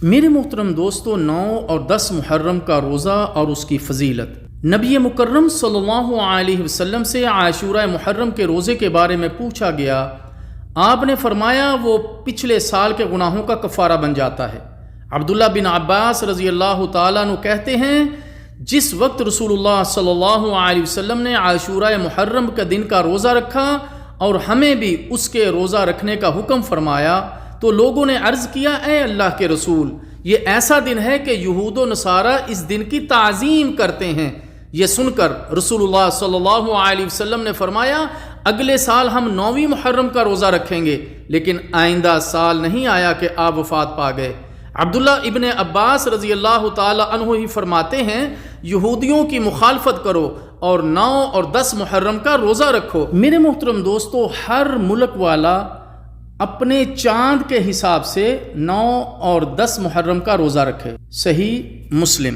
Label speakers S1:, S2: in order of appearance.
S1: میرے محترم دوستو، 9 اور 10 محرم کا روزہ اور اس کی فضیلت۔ نبی مکرم صلی اللہ علیہ وسلم سے عاشورہ محرم کے روزے کے بارے میں پوچھا گیا۔ آپ نے فرمایا وہ پچھلے سال کے گناہوں کا کفارہ بن جاتا ہے۔ عبداللہ بن عباس رضی اللہ تعالیٰ عنہ کہتے ہیں، جس وقت رسول اللہ صلی اللہ علیہ وسلم نے عاشورہ محرم کا دن کا روزہ رکھا اور ہمیں بھی اس کے روزہ رکھنے کا حکم فرمایا تو لوگوں نے عرض کیا، اے اللہ کے رسول، یہ ایسا دن ہے کہ یہود و نصارہ اس دن کی تعظیم کرتے ہیں۔ یہ سن کر رسول اللہ صلی اللہ علیہ وسلم نے فرمایا، اگلے سال ہم 9ویں محرم کا روزہ رکھیں گے، لیکن آئندہ سال نہیں آیا کہ آپ وفات پا گئے۔ عبداللہ ابن عباس رضی اللہ تعالی عنہ ہی فرماتے ہیں، یہودیوں کی مخالفت کرو اور 9 اور 10 محرم کا روزہ رکھو۔ میرے محترم دوستو، ہر ملک والا اپنے چاند کے حساب سے 9 اور 10 محرم کا روزہ رکھے۔ صحیح مسلم۔